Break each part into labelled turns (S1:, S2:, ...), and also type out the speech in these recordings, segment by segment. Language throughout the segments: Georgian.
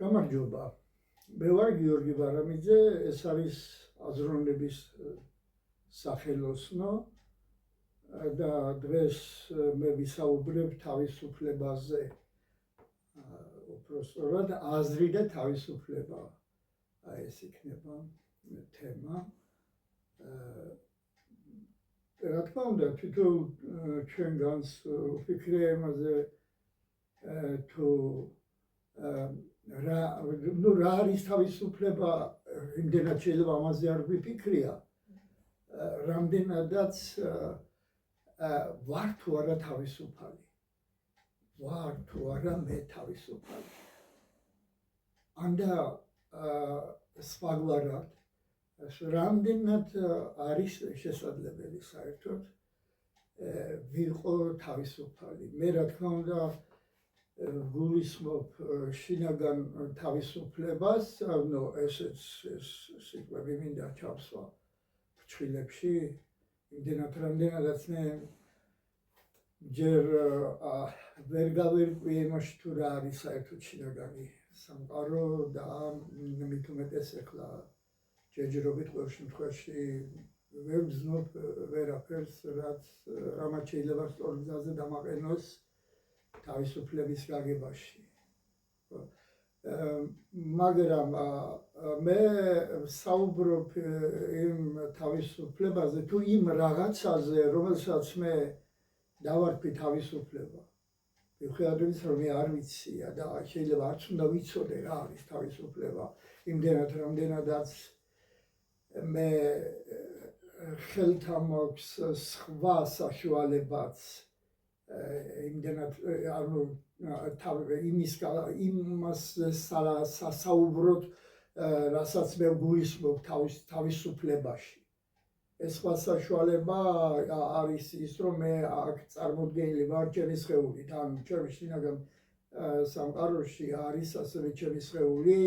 S1: გამარჯობა. მე ვარ გიორგი ბარამიძე, ეს არის აზროვნების სახელოსნო და დღეს მე ვისაუბრებ თავისუფლებაზე. უпростоრად აზრი და თავისუფლება. ეს იქნება თემა. რა თქმა უნდა, თვითონ ჩვენგანს ვფიქრე იმაზე თუ რა არის თავისუფლება, იმდენად შეიძლება ამაზე არ ვიფიქრია, რამდენადაც ვარ თუ არა თავისუფალი. ვარ თუ არა მე თავისუფალი. ანდა სხვაგვარად რამდენად არის შესაძლებელი საერთოდ ვიყო თავისუფალი. მე რა თქმა უნდა გულისხმობ შინაგან თავისუფლებას, ესეც სიტყვები მინდა ჩავსვა ფრჩხილებში, იმდენად რამდენადაც მე ჯერ ვერ გავერკვი იმაში თუ რა არის საერთოდ შინაგანი სამყარო და მით უმეტეს ეხლა ჯერჯერობით ყოველ შემთხვევაში ვერ ვზნობ ვერაფერს, რამაც შეიძლება სწორ გზაზე დამაყენოს თავისუფლების გაგებაში. მაგრამ მე საუბრობ იმ თავისუფლებაზე თუ იმ რაღაცაზე, რომელსაც მე დავარქვი თავისუფლება. მიუხედავად რომ მე არ ვიცია და შეიძლება არც უნდა ვიცოდე რა არის თავისუფლება, იმდენად რამდენადაც მე ხელთან მაქვს სხვა საშუალებაც იმდენად იმას სასაუბროთ, რასაც მე გულისხმობ თავისუფლებაში. ეს სხვა საშუალება არის ის, რომ მე აქ წარმოდგენილი ვარ ჩემი სხეულით, ან ჩემი შინაგან სამყაროში არის ასევე ჩემი სხეული,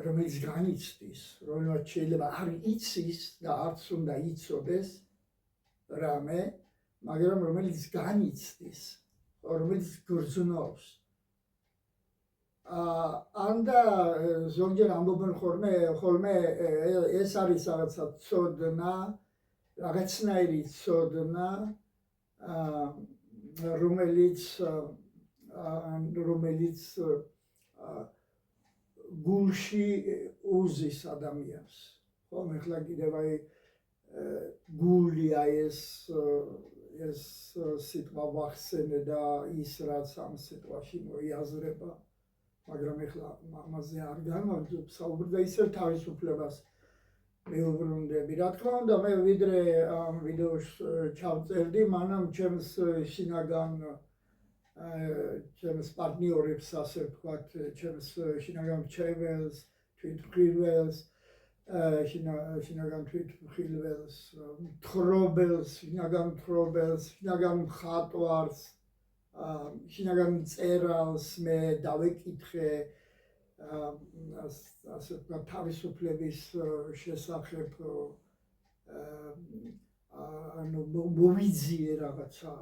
S1: რომელიც განიცდის, რომელმაც შეიძლება არ იცის და არც უნდა იცოდეს რამე, მაგრამ რომელიც განიცდის, რომელიც გრძნობს. ანდა ზოგჯერ ამბობენ ხოლმე ეს არის რაღაცა ცოდნა, რაღაცნაირი ცოდნა, რომელიც გულში უზის ადამიანს. ხომ ეხლა კიდევ აი გული ეს სიტყვა ვახსენე და ის რაც ამ სიტყვაში მოიაზრება, მაგრამ ეხლა ამაზე არ განვაგრძობ საუბრს და ისევ თავისუფლებას მეუბრუნდები. რა თქმა უნდა, მე ვიდრე ამ ვიდეოს ჩავწერდი, მანამ ჩემს შინაგან ჩემს პარტნიორებს, ასე ვთქვათ, ჩემს შინაგან მრჩეველს, თვითმხილველს, შინაგან თვითმხილველს, მთხრობელს, შინაგან მთხრობელს, შინაგან მხატვარს, შინაგან მწერალს მე დავეკითხე ასე ვთქვათ თავისუფლების შესახებ, მოვიძიე რაღაცა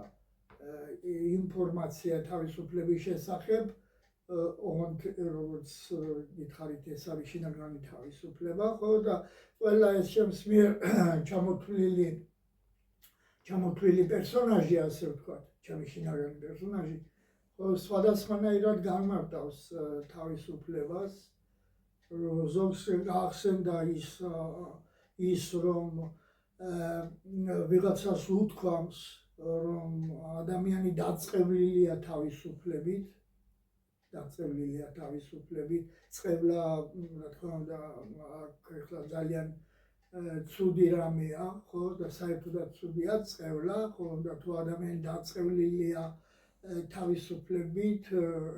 S1: ინფორმაცია თავისუფლების შესახებ, როგორც გითხარით, ეს არის შინაგანი თავისუფლება, ხო და ყველა ეს ჩემს მიერ ჩამოთვლილი პერსონაჟი, ასე ვთქვათ, ჩემი შინაგანი პერსონაჟი, სხვადასხვანაირად განმარტავს თავისუფლებას. ზოგს ახსენდა ის რომ ვიღაცას უთქვამს, რომ ადამიანი დაწყევლილია თავისუფლებით, წყევლა, რა თქმა უნდა, ეხლა ძალიან ცუდი რამეა, ხო, და საერთოდაც ცუდია წყევლა, ხო, და თუ ადამიანი დაწყევლილია თავისუფლებით,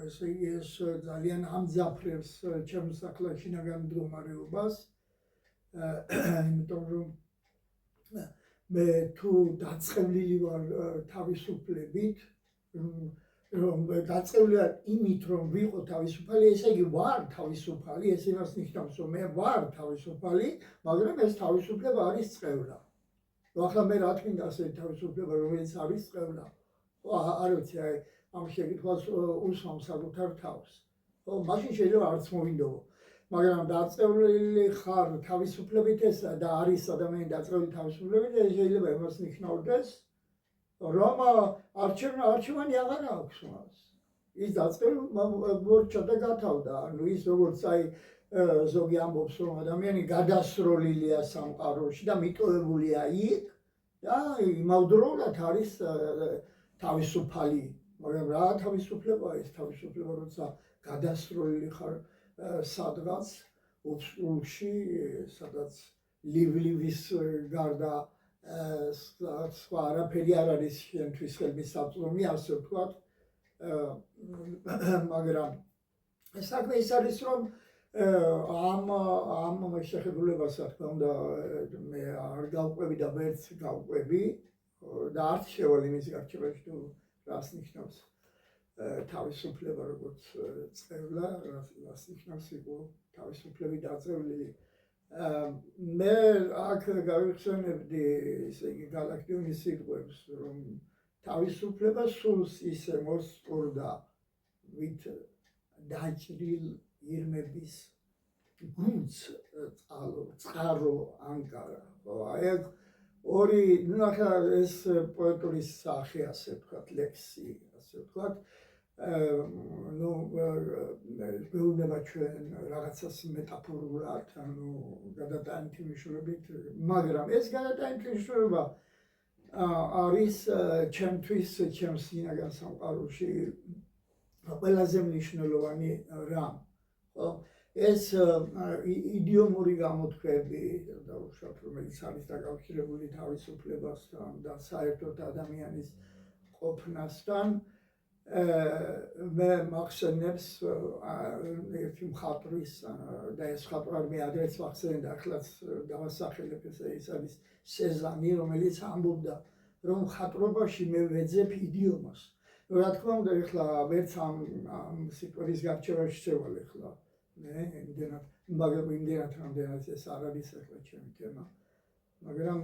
S1: ესე იგი ეს ძალიან ამძაფრებს ჩემს ახლა შინაგან მდგომარეობას, იმიტომ რომ მე თუ დაწყევლილი ვარ თავისუფლებით, რომ დაწყევლილი ვარ იმით, რომ ვიყო თავისუფალი, ესე იგი ვარ თავისუფალი, ეს იმას ნიშნავს, რომ მე ვარ თავისუფალი, მაგრამ ეს თავისუფლება არის წყევლა. ახლა მე რა თქმა უნდა ასეთი თავისუფლება, რომელიც არის წყევლა, არ ვიცი, აი ამ შეკითხვას უსვამ საკუთარ თავს. ხო, მაშინ შეიძლება არც მოვინდობო. მაგრამ დაწევრილი ხარ თავისუფლებით ესა და არის ადამიანი დაწევრილი თავისუფლებით, შეიძლება იმას ნიშნავდეს, რომ არჩევანი აღარ აქვს მას. ის დაწევრილი მორჩა და გათავდა. ანუ ის როგორც ზოგი ამბობს, რომ ადამიანი გადასროლილია სამყაროში და მიტოვებულია იქ და იმავდროულად არის თავისუფალი. მაგრამ რა თავისუფლებაა ეს თავისუფლება, როცა გადასროლილი ხარ სადღაც უსრულში, სადაც ლივლის გარდა სხვა არაფერი არ არის შენთვის ხელმისაწვდომი, ასე ვთქვათ. მაგრამ საქმე ის არის, რომ ამ შეხედულებას, რა თქმა უნდა, მე არ გავყვები და ვერც გავყვები და არც შევალ იმის გარჩევაში, თუ რას ნიშნავს თავისუფლება როგორც წევლა, რას ნიშნავს იყო თავისუფლებით დაწევრილი. მე აქ გავიხსენებდი ესე იგი გალაქტიონის სიტყვებს, რომ თავისუფლება სულს ისე მოსწორდა, ვით დაჭრილ ირმების გუნდს წყარო ანკარა. აი ორი, ნუ ახლა ეს პოეტური სახე, ასე ვთქვათ, ლექსი, ასე ვთქვათ. ნუ გვეუბნება ჩვენ რაღაცას მეტაფორულად, ანუ გადატანითი მნიშვნელობით, მაგრამ ეს გადატანითი მნიშვნელობა არის ჩემთვის, ჩემს შინაგან სამყაროში ყველაზე მნიშვნელოვანი რამ. ეს იდიომური გამოთქვები, დაუშვათ, რომელიც არის დაკავშირებული თავისუფლებასთან და საერთოდ ადამიანის ყოფნასთან, მე მახსენებს ერთი მხატვრის და ეს მხატვარი არ მე ადრეც ვახსენე და ახლაც დავასახელებ, ეს არის სეზანი, რომელიც ამბობდა, რომ მხატვრობაში მე ვეძებ იდიომას. რა თქმა უნდა, ეხლა ვერც ამ სიტყვის გარჩევაში შევალ ეხლა. იმდენად რამდენად ეს არ არის ახლა ჩემი თემა. მაგრამ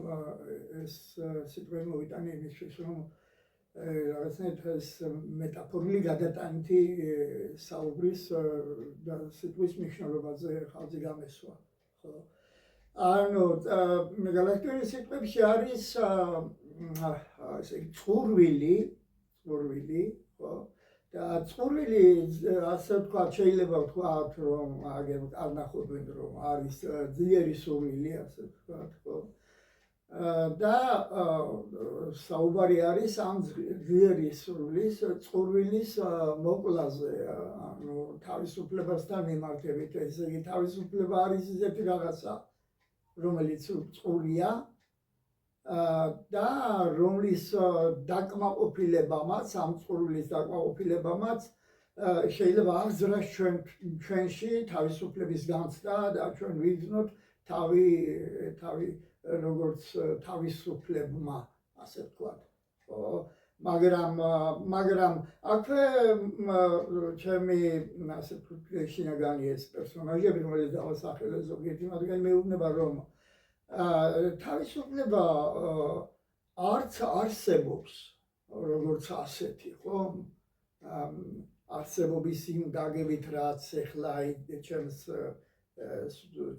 S1: ეს სიტყვები მოვიტანე იმისთვის, რომ რაღაცნაირად ეს მეტაფორული გადატანითი საუბრის და სიტყვის მნიშვნელობაზე ხალხი გამესვა. ანუ გალაქტიონის სიტყვებში არის ესე იგი წყურვილი, ხო? და წყურვილი, ასე ვთქვათ, შეიძლება ვთქვათ, რომ აგერ არ ნახობენ, რომ არის ძლიერი სურვილი, ასე ვთქვათ, ხო? და საუბარი არის ამ ძლიერი სურვილის, წყურვილის მოკლაზე, ანუ თავისუფლებასთან მიმართებით. ესე იგი, თავისუფლება არის ისეთი რაღაცა, რომელიც წყურია და რომლის დაკმაყოფილებამაც, ამ წყურვილის დაკმაყოფილებამაც შეიძლება აღძრას ჩვენში თავისუფლების განცდა და ჩვენ ვიგრძნოთ თავი როგორც თავისუფლებმა, ასე ვთქვათ. მაგრამ აქვე ჩემი ასე ვთქვათ შინაგანი ეს პერსონაჟები, რომელიც დავასახელე ზოგიერთი მათგანი მეუბნება, რომ თავისუფლება არც არსებობს როგორც ასეთი, ხო? არსებობის იმ გაგებით, რაც ეხლა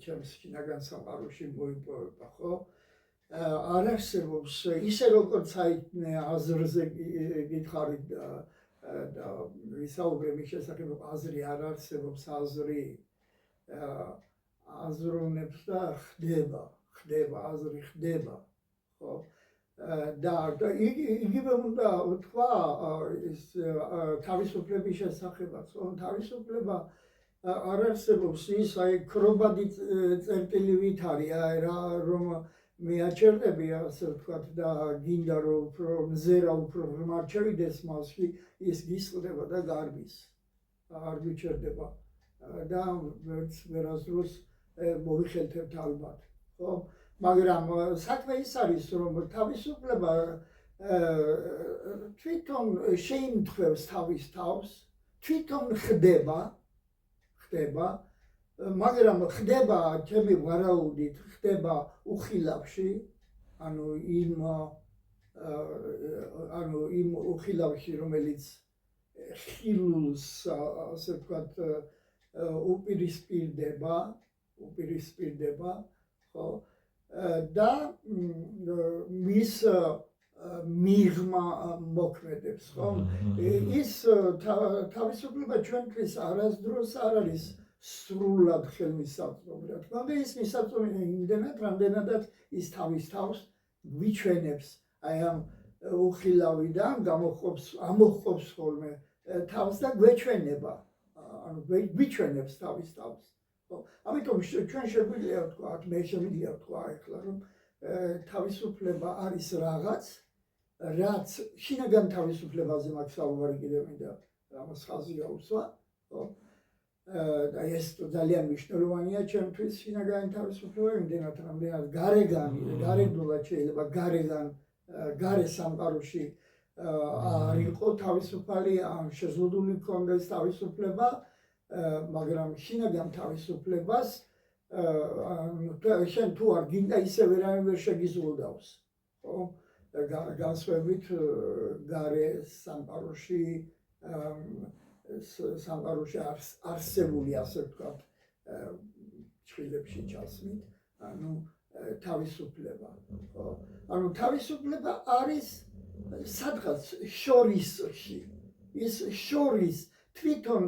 S1: ჩემს შინაგან სამყაროში მოიპოვება, ხო? არ არსებობს ისე როგორც აზრზე გითხარით და ვისაუბრე მის შესახებ, აზრი არ არსებობს, აზრი აზროვნებს და ხდება, აზრი ხდება, ხო? და იგივე უნდა ვთქვა თავისუფლების შესახებაც, რომ თავისუფლება არ არსებობს ის ქრობადი წერტილივით არის რა, რომ მიაჩერდები, ასე ვთქვათ, და გინდა რომ უფრო მზერა უფრო ღრმად შევიდეს მასში, ის გისყდება და გარბის, არ გვიჩერდება და ვერასდროს მოვიხელთებთ ალბათ, ხო? მაგრამ საქმე ის არის, რომ თავისუფლება თვითონ შეიმთხვევს თავის თავს, თვითონ ხდება, მაგრამ ხდება ჩემი ვარაუდით, ხდება უხილავში, ანუ იმ უხილავში, რომელიც ხილულს, ასე ვთქვათ, უპირისპირდება, ხო? და მის მიღმა მოქმედებს, ხო? ის თავისუფლება ჩვენთვის არასდროს არ არის სრულად ხელმისაწვდომი, რა თქმა უნდა, ის მისაწვდომია იმდენად, რამდენადაც ის თავის თავს გვიჩვენებს, აი ამ უხილავიდან ამოჰყოფს ხოლმე თავს და გვეჩვენება, ანუ გვიჩვენებს თავის თავს. ამიტომ ჩვენ შეგვიძლია ვთქვათ, მე შემიძლია ვთქვა ახლა, რომ თავისუფლება არის რაღაც, რაც შინაგან თავისუფლებაზე მაქვს საუბარი კიდევ მინდა ამას ხაზი გაუსვა, ხო? და ეს ძალიან მნიშვნელოვანია ჩვენთვის შინაგანი თავისუფლება, იმდენად რამდენად გარეგნულად შეიძლება გარე სამყაროში არ იყო თავისუფალი, ან შეზღუდული ჰქონდეს თავისუფლება, მაგრამ შინაგან თავისუფლებას შენ თუ არ გინდა ისე ვერავინ ვერ შეგიზღუდავს, ხო? განსხვავებით გარე სამყაროში არსებული, ასე ვთქვათ, ჩხილებში ჩასმით, ანუ თავისუფლება, ხო? ანუ თავისუფლება არის სადღაც შორისში, ის შორის თვითონ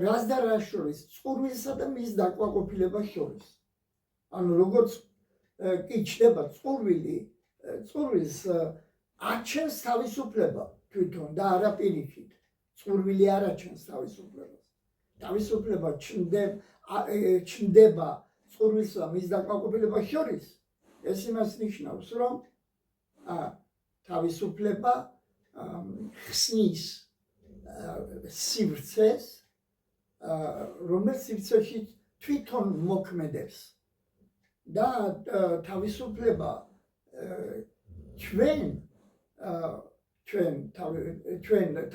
S1: რას და რას შორის, წყურვილსა და მის დაკმაყოფილებას შორის. ანუ როგორც კი ჩნდება წყურვილს აჩენს თავისუფლება თვითონ და არა პირიქით. წყურვილი არ აჩენს თავისუფლებას. თავისუფლება ჩნდება წყურვილსა და მის დაკმაყოფილებას შორის. ეს იმას ნიშნავს, რომ თავისუფლება ხსნის სივრცეს, რომელიც სივრცეში თვითონ მოქმედებს და თავისუფლება ჩვენ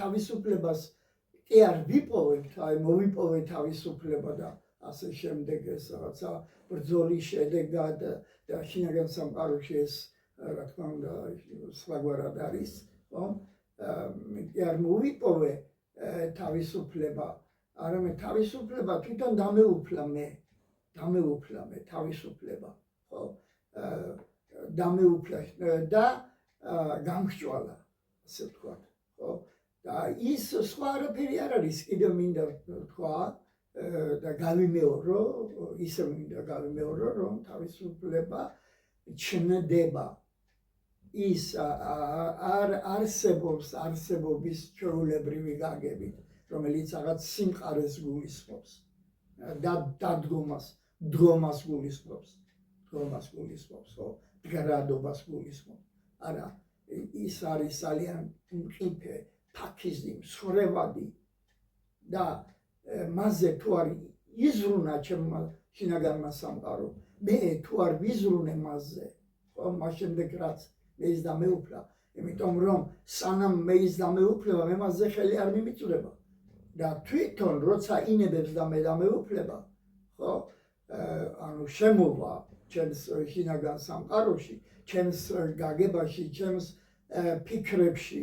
S1: თავისუფლებას კი არ ვიპოვებთ, აი მოვიპოვეთ თავისუფლება და ასე შემდეგ ეს რაღაცა ბრძოლის შედეგად და შინაგან სამყაროში ეს რა თქმა უნდა სხვაგვარად არის, ხო? კი არ მოვიპოვე თავისუფლება, არამედ თავისუფლება თვითონ დამეუფლა მე თავისუფლება, ხო? დამეუფლა და გამხჭვალა, ასე ვთქვათ, ხო? და ის სხვა არაფერი არ არის, კიდევ მინდა ვთქვა და გავიმეორო, ისე მინდა გავიმეორო, რომ თავისუფლება ჩნდება ის არ არსებობის ჩვეულებრივი გაგებით, რომელიც რაღაც სიმყარეს გულისხმობს და დგომას გულისხმობს, ხო? მდგრადობას გულისხმობს. არა, ის არის ძალიან მყიფე, ფაქიზი, მსხვერპლი და მასზე თუ არ იზრუნა ჩემმა შინაგანმა სამყარო, მე თუ არ ვიზრუნე მასზე, ხო, მას შემდეგ რაც მე ის დამეუფლა, იმიტომ რომ სანამ მე ის დამეუფლება, მე მასზე ხელი არ მიმიწვრება და თვითონ როცა ინებებს და მე დამეუფლება, ხო, ანუ შემოვა ჩემს შინაგან სამყაროში, ჩემს გაგებაში, ჩემს ფიქრებში,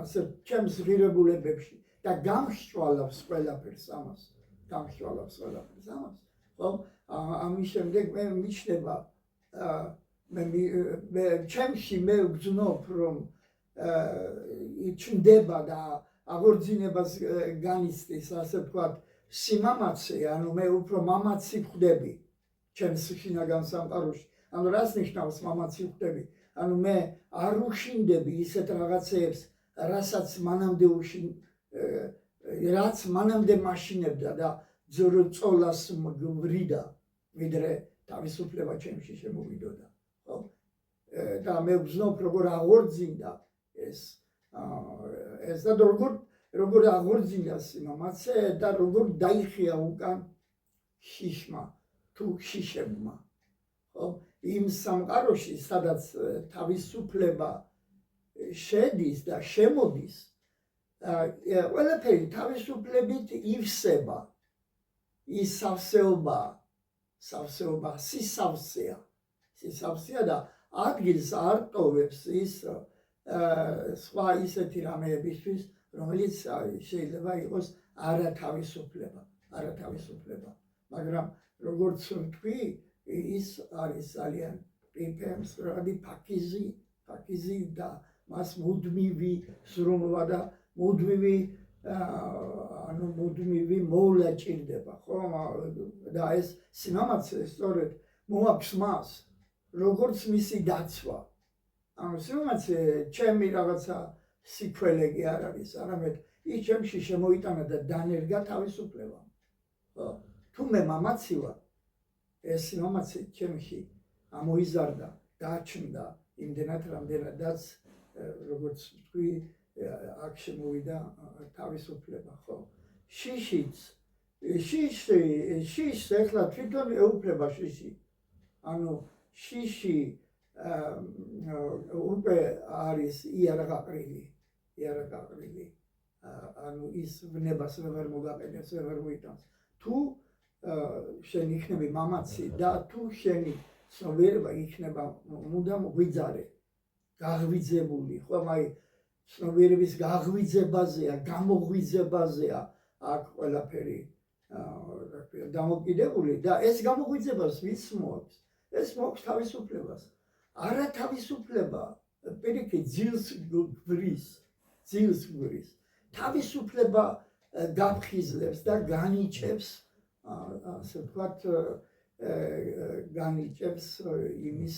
S1: ასე ჩემს ღირებულებებში და გამსჭვალავს ყველაფერს ამას, ხო? ამის შემდეგ მე მიჩნდება ჩემში მე ვგრძნობ, რომ ჩნდება და აღორძინებას განიცდის, ასე ვთქვათ, სიმამაცე, ანუ მე უფრო მამაცი ვხდები ჩემს შინაგან სამყაროში. ანუ რას ნიშნავს მამაცი ვხდები? ანუ მე არ უშინდები ისეთ რაღაცეებს, რაც მანამდე მაშინებდა და ძრწოლას მგვრიდა, ვიდრე თავისუფლება ჩემში შემოვიდოდა, ხო? და მე ვგრძნობ, როგორ აღორძინდა ეს და როგორ აღორძინდა სიმამაცე და როგორ დაიხია უკან შიშმა თუ შიშებმა, ხო? იმ სამყაროში, სადაც თავისუფლება შედის და შემოდის, ყველაფერი თავისუფლებით ივსება, ის სავსეობა, სისავსეა და ადგილს არ ტოვებს ის სხვა ისეთი რამეებისთვის, რომელიც შეიძლება იყოს არათავისუფლება. არათავისუფლება. მაგრამ როგორც ვთქვი, ის არის ძალიან პრინციპი, ფაქიზი და მას მუდმივი ზრუნვა და მუდმივი მოვლა ჭირდება, ხო? და ეს სიმამაცე სწორედ მოაქვს მას, როგორც მისი დაცვა. ანუ სიმამაცე ჩემი რაღაცა სიკველი კი არ არის, არამედ ის ჩემში შემოიტანა და დანერგა თავისუფლება. ხო? თუ მე მამაცი ვარ, ეს სიმამაცე ჩემში ამოიზარდა, დაჩნდა იმდენად, რამდენადაც როგორც ვთქვი, აქ შემოვიდა თავისუფლება, ხო? შიშს ეხლა თვითონ ეუფლება შიში. ანუ შიში უკვე არის იარაღაყრილი. ანუ ის ვნებას ვერ მოგაყენებს, ვერ მოიტანს. თუ შენ იქნები მამაცი და თუ შენი ცნობიერება იქნება მუდამ ღვიძარე, გაღვიძებული, ხო, ცნობიერების გაღვიძებაზეა, გამოღვიძებაზეა აქ ყველაფერი დამოკიდებული და ეს გამოღვიძებას ვის მოაქვს? ეს მოაქვს თავისუფლებას. არათავისუფლება პირიქით ძილს გვრის. თავისუფლება გაფხიზლებს და განიჭებს, ასე ვთქვათ, განიჭებს იმის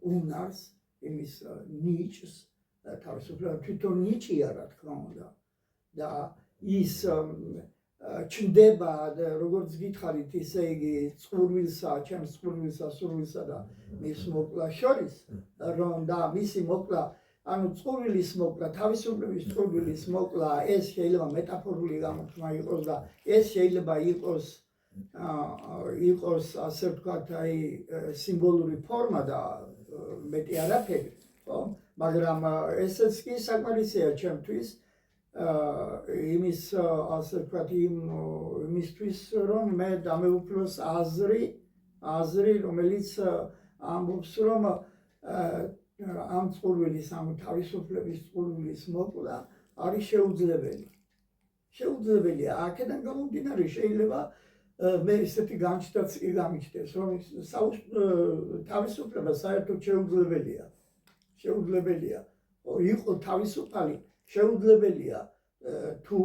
S1: უნარს, იმის ნიჭს, თავისუფლება თვითონ ნიჭია, რა თქმა უნდა. და ის ჩნდება, როგორც გითხარით, ისე იგი წყურვილსა, ჩემს წყურვილსა, სურვილსა და მის მოკლა შორის, რომ და მისი მოკლა, ანუ წყურვილის მოკლა, თავისუფლების წყურვილის მოკლა, ეს შეიძლება მეტაფორული გამოთქმა იყოს და ეს შეიძლება იყოს, ასე ვთქვათ, სიმბოლური ფორმა და მეტი არაფერი, ხო? მაგრამ ესეც კი საკმარისია ჩემთვის იმის, ასე ვთქვათ, იმისთვის, რომ მე დამეუფლოს აზრი, რომელიც ამბობს, რომ ამ წყურვილის, ამ თავისუფლების წყურვილის მოკლა არის შეუძლებელი. შეუძლებელია. აქედან გამომდინარე შეიძლება მე ესეთი განჩდაც კი გამიჩნდეს, რომ თავისუფლება საერთოდ შეუძლებელია. იყო თავისუფალი, შეუძლებელია თუ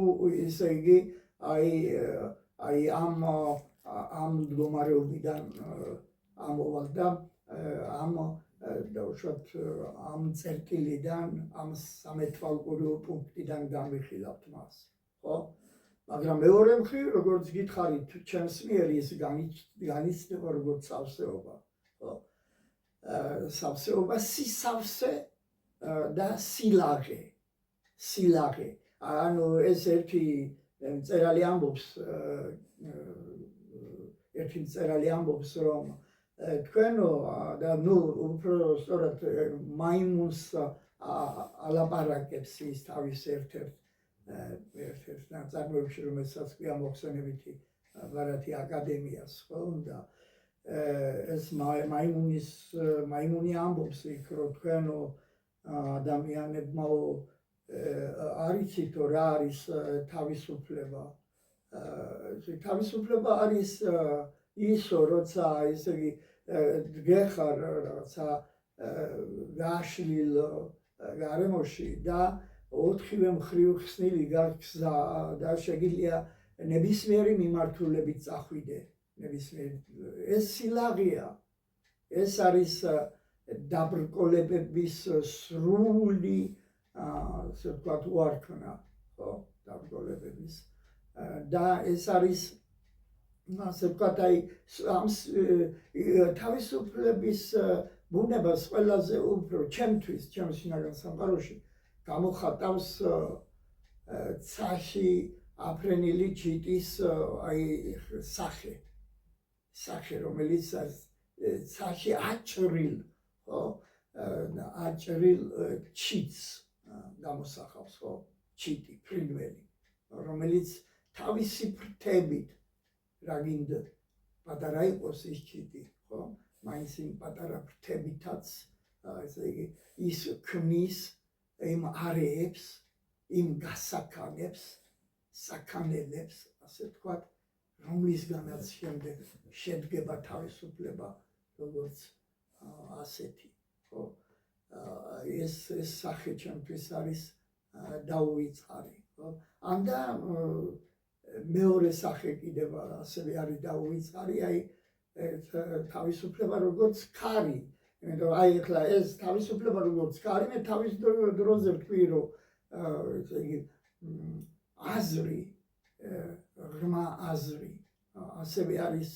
S1: ისე იგი ამ მდგომარეობიდან ამოვალ და ამ წერტილიდან, ამ სამეთვალყურეო პუნქტიდან გამიხილავთ მას, ხო? მაგრამ მეორე მხრივ, როგორც გითხარით, ჩემს მიერ ის განიცდება როგორც სავსეობა, ხო? სავსეობა, სისავსე და სილაღე. ანუ ეს ერთი მწერალი ამბობს, რომ თქვენო და უფრო სწორად მაიმუნს ალაპარაკებს ის თავის ერთ-ერთ ნაწარმოებში, რომელსაც კი ამოხსენებითი ბარათი აკადემიას, ხო? და ეს მაიმუნი ამბობს იქ, რომ თქვენო ადამიანებმაო არიცითო რა არის თავისუფლება. თავისუფლება არის ისო, როცა ესე იგი გეხარ რაღაცა გაშლილ გარემოში და ოთხივე მხრივ ხსნილი გაქვს და შეგიძლია ნებისმიერი მიმართულებით წახვიდე. ეს სილაღეა. ეს არის დაბრკოლებების სრული, ასე ვთქვათ, უარქმნა, ხო, დაბრკოლებების. და ეს არის, ასე ვთქვათ, თავისუფლების ბუნებას ყველაზე უფრო ჩემთვის, ჩემს შინაგან სამყაროში გამოხატავს ცაში აფრენილი ჩიტის სახე, რომელიც ცაში აჭრილ, ხო, აჭრილ ჩიტს გამოსახავს, ხო, ჩიტი, ფრინველი, რომელიც თავისი ფრთებით, რა გინდა, პატარა იყოს ის ჩიტი, ხო, მაინც იმ პატარა ფრთებითაც, ესე იგი, ის ქმნის იმ არეებს, იმ გასაქანებს, საქანელებს, ასე ვთქვათ, რომლისგანაც შემდეგ შედგება თავისუფლება როგორც ასეთი ხო ეს სახე ჩემთვის არის დაუვიწყარი ხო ან და მეორე სახე კიდევ ასევე არის დაუვიწყარი აი თავისუფლება როგორც ქარი იმიტომ აი ახლა ეს თავისუფლება როგორც ქარი მე თავის დროზე ვთქვი რომ ესე იგი აზრი ღრმა აზრი ასევე არის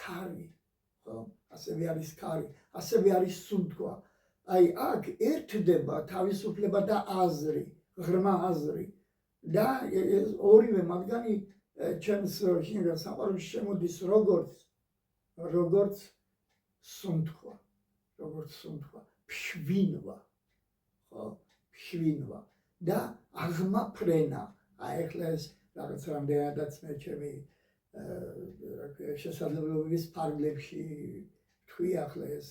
S1: ქარი ხო ასევე არის ქარი ასევე არის სუნთქვა აი აქ ერთდება თავისუფლება და აზრი ღრმა აზრი და ორივე მათგანი ჩემს შინაგან საყვარელში შემოდის როგორც სუნთქვა ფშვინვა ხო ფშვინვა და აღმაფრენა აი ახლა ეს რაღაც რამდენადაც მე ჩემი შესაძლებლობების ფარგლებში თქვი ახლა ეს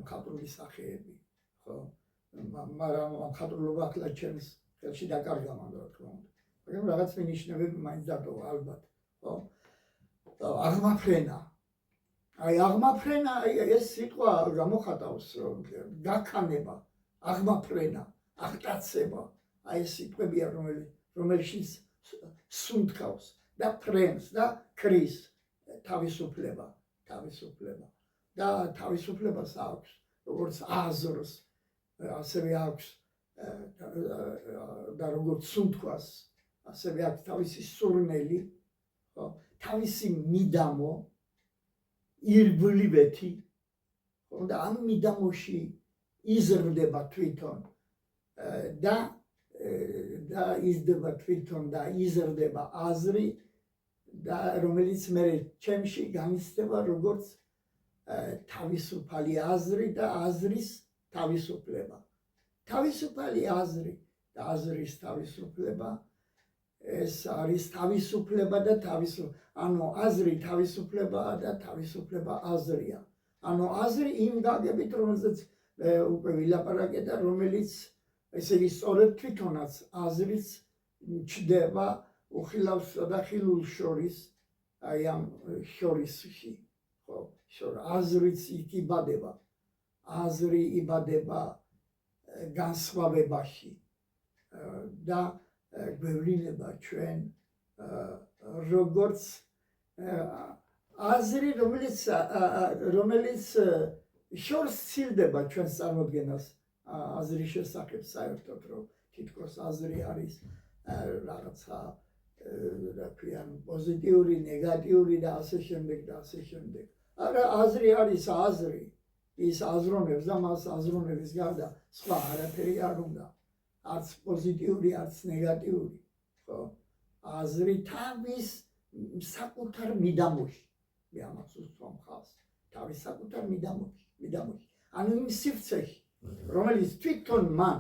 S1: მხატვრული სახეები ხო მაგრამ მხატვრულობა ახლა ჩემს ხელში დაკარგა რა თქმა უნდა მაგრამ რაღაც მინიშნებები მაინც დატოვა ალბათ ხო აღმაფრენა აი აღმაფრენა ეს სიტყვა გამოხატავს გაქანება აღმაფრენა აღტაცება აი ეს სიტყვებია რომელშიც სუნთქავს და ფრენს და ქრის თავისუფლება და თავისუფლებას აქვს როგორც აზრს ასევე აქვს და როგორც სუნთქვას ასევე აქვს თავისი სურნელი ხო თავისი მიდამო ირგვლივეთი ხო და ამ მიდამოში იზრდება თვითონ და იზრდება თვითონ და იზრდება აზრი და რომელიც მე ჩემში განიცდება როგორც თავისუფალი აზრი და აზრის თავისუფლება თავისუფალი აზრი და აზრის თავისუფლება ეს არის თავისუფლება და ანუ აზრი თავისუფლებაა და თავისუფლება აზრია ანუ აზრი იმ გაგებით რომელზეც უკვე ვილაპარაკე და რომელიც ესე იგი სწორედ თვითონაც აზრიც ჩდება უხილავსა და ხილულ შორის აი ამ შორისში ხო აზრიც იბადება აზრი იბადება განსხვავებაში და გვევლინება ჩვენ როგორც აზრი რომელიც შორს ცილდება ჩვენს წარმოდგენას აზრის შესახებ საერთოდ რომ თითქოს აზრი არის რაღაცა რა ქვია პოზიტიური ნეგატიური და ასე შემდეგ და ასე შემდეგ არა აზრი არის აზრი ის აზროვნებს და მას აზროვნების გარდა სხვა არაფერი არ უნდა არც პოზიტიური არც ნეგატიური ხო აზრი თავის საკუთარ მიდამოში მე ამას უსვამ ხალხს თავის საკუთარ მიდამოში ანუ იმ სივრცეში რომელიც თვითონ მან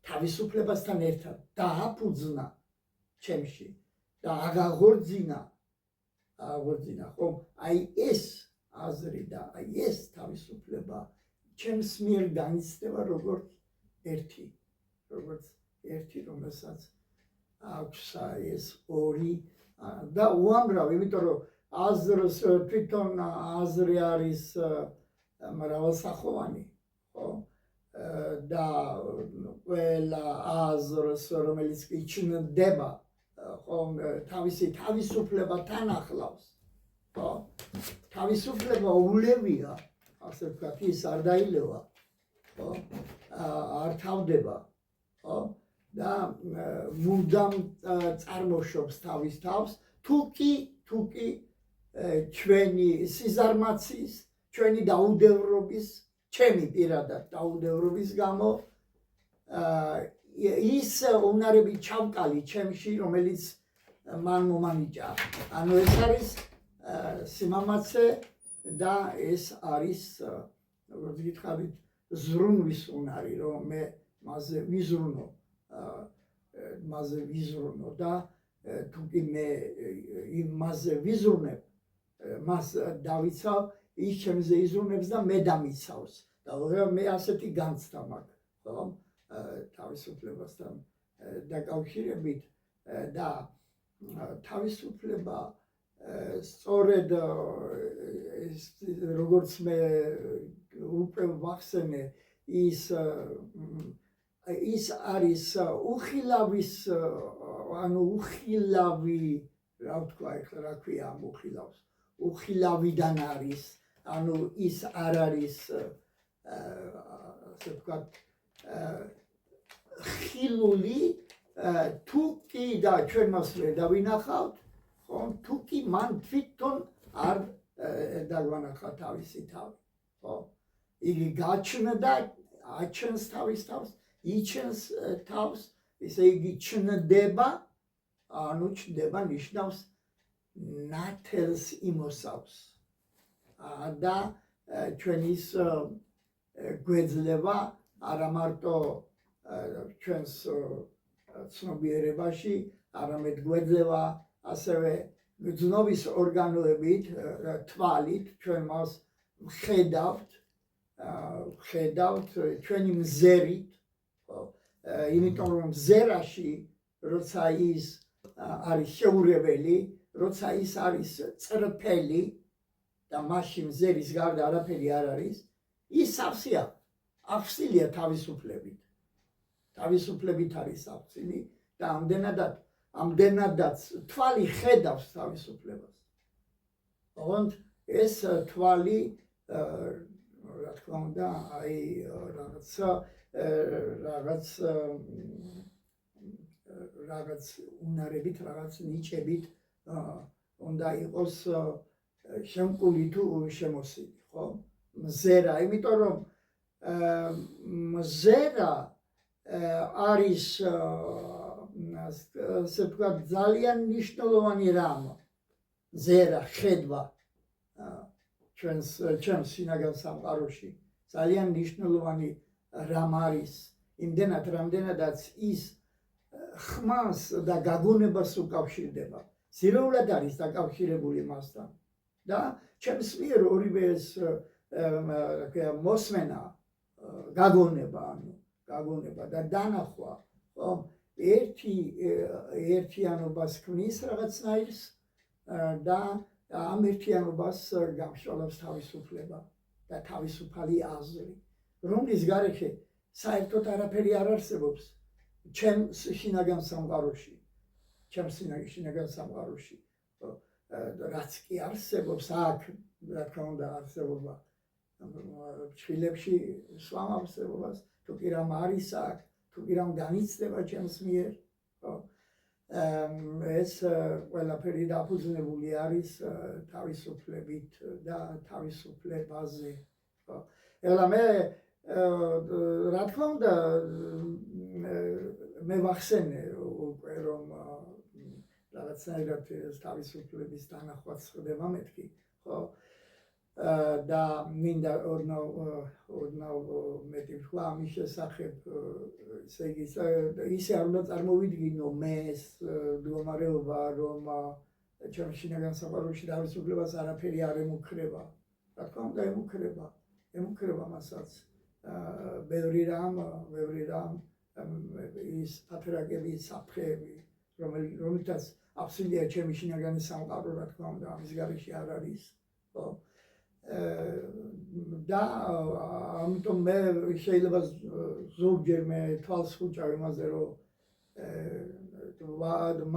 S1: თავისუფლებასთან ერთად დააფუძნა ჩემში და აღაღორძინა ხო აი ეს აზრი და აი ეს თავისუფლება ჩემს მიერ განიცდება როგორც ერთი რომელსაც აქვს ეს ორი და უამრავ იმიტომ რომ აზრს თვითონ აზრი არის მრავალსახოვანი ხო და ყველა აზრს რომელიც იჩნდება ხო თავისი თავისუფლებათან ახლავს ხო თავისუფლება ულევია ასე ვთქვათ ის არ დაილევა ხო არ თავდება ხო და მუდამ წარმოშობს თავის თავს თუკი ჩვენი სიზარმაცის ჩვენი დაუდევრობის ჩემი პირადად დაუდევრობის გამო ის უნარები ჩავკალი ჩემში რომელიც მან მომანიჭა ანუ ეს არის სიმამაცე და ეს არის როგორც გითხარით ზრუნვის უნარი რომ მე მასზე ვიზრუნო და თუკი მე მასზე ვიზრუნებ მას დავიცავ ის ჩემზე იზრუნებს და მე დამიცავს და მე ასეთი განცდა მაქვს ხო თავისუფლებასთან დაკავშირებით და თავისუფლება სწორედ როგორც მე უკვე ვახსენე ის არის უხილავის ანუ უხილავი რა ვთქვა ეხლა რა ქვია ამ უხილავს უხილავიდან არის ანუ ის არ არის ასე ვთქვათ ხილული თუ კი და ჩვენ მას ვერ დავინახავთ ხო თუ კი მან თვითონ არ დაგვანახა თავისი თავი ხო იგი გაჩნდა აჩენს თავის თავს იჩენს თავს ესე იგი ჩნდება ანუ ჩნდება ნიშნავს ნათელს იმოსავს და ჩვენის გვეძლება არა მარტო ჩვენს ცნობიერებაში არამედ გვეძლება ასევე გრძნობის ორგანოებით თვალით ჩვენ მას ხედავთ ჩვენი მზერით იმიტომ რომ მზერაში როცა ის არის შეურეველი როცა ის არის წრფელი და მასში მზერის გარდა არაფერი არ არის ის სავსეა აღსილია თავისუფლებით არის აღსილი და ამდენადაც თვალი ხედავს თავისუფლებას ოღონდ ეს თვალი რა თქმა უნდა აი რაღაც უნარებით რაღაც ნიჭებით უნდა იყოს შემკული თუ შემოსილი ხო მზერა იმიტომ რომ მზერა არის ასე ვთქვათ ძალიან მნიშვნელოვანი რამ მზერა ხედვა ჩვენს შინაგან სამყაროში ძალიან მნიშვნელოვანი რამ არის იმდენად რამდენადაც ის ხმას და გაგონებას უკავშირდება სიროულად არის დაკავშირებული მასთან და ჩემს მიერ ორივე ეს მოსმენა გაგონება და დანახვა ხო ერთიანობას ქმნის რაღაცნაირს და ამ ერთიანობას გამშვალებს თავისუფლება და თავისუფალი აზრი რომლის გარეშე საერთოდ არაფერი არ არსებობს ჩემს შინაგან სამყაროში რაც კი არსებობს აქ რა თქმა უნდა არსებობა ჩხილებში სვამ არსებობას თუ კი რამ არის აქ თუ კი რამ განიცდება ჩემს მიერ ეს ყველაფერი დაფუძნებული არის თავისუფლებით და თავისუფლებაზე ეხლა მე რა თქმა უნდა მე ვახსენე უკვე რომ რაღაცნაირად ეს თავისუფლების დანახვაც ხდება მეთქი ხო და მინდა ოდნავ მეტი ვთქვა ამის შესახებ ესე იგი ისე არ უნდა წარმოვიდგინო მე ეს მდგომარეობა რომ ჩემს შინაგან სამყაროში თავისუფლებას არაფერი არ ემუქრება რა თქმა უნდა ემუქრება მასაც ბევრი რამ ის პატრიარქების საფრთხეები რომელთაც აბსოლუტია ჩემი შინაგანი სამყარო რა თქმა უნდა ამის გარეშე არ არის ხო და ამიტომ მე შეიძლება ზოგჯერ მე თვალს ხუჭავ იმაზე რომ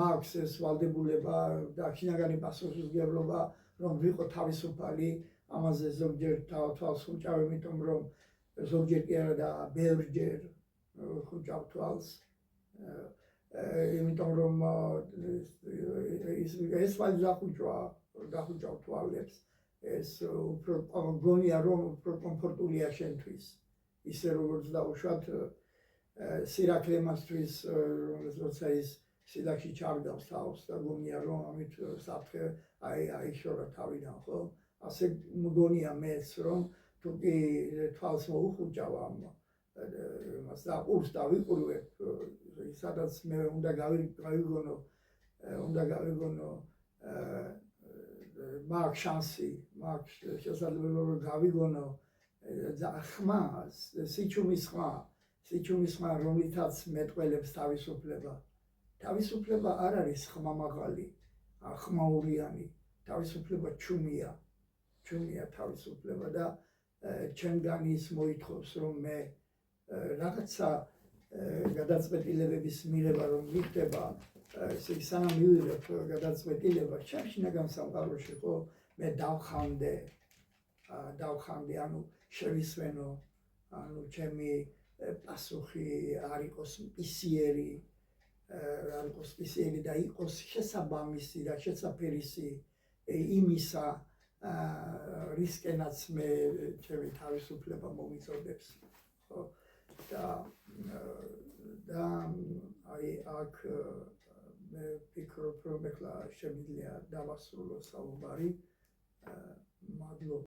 S1: მაქვს ეს ვალდებულება და შინაგანი პასუხისმგებლობა რომ ვიყო თავისუფალი ამაზე ზოგჯერ თვალს ხუჭავ იმიტომ რომ ზოგჯერ კი არა და ბევრჯერ ხუჭავ თვალს იმიტომ რომ ეს თვალი დახუჭავ თვალებს ეს უფრო გონია რომ უფრო კომფორტულია შენთვის ისე როგორც დაუშვათ სირაქლე მასთვის როცა ის სილაში ჩარგავს თავს და გონია რომ ამით საფრთხე აიშორა თავიდან ხო ასე მგონია მეც რომ თუ კი თვალს მოუხუჭავ იმას და ყურს დავიყურებ სადაც მე უნდა გავიგონო მაქვს შანსი მაქვს შესაძლებლობა რომ გავიგონო ხმას სიჩუმის ხმა რომლითაც მეტყველებს თავისუფლება თავისუფლება არ არის ხმამაღალი, ხმაურიანი, თავისუფლება ჩუმია თავისუფლება და ჩემგან ის მოითხოვს, რომ მე რაღაცა გადაწყვეტილებების მიღება რომ მიხდება, ესე იგი სანამ მივიღებ გადაწყვეტილება, ჩემ შინაგან სამყაროში ხო მე დავხამდე, ანუ შევისვენო, ანუ ჩემი პასუხი არ იყოს მისიერი, და იყოს შესაბამისი და შესაფერისი იმისა, რისკენაც მე ჩემი თავისუფლება მომიწოდებს. და აი აქ მე ვფიქრობ, რომ ეხლა შემიძლია დავასრულო საუბარი. მადლობა.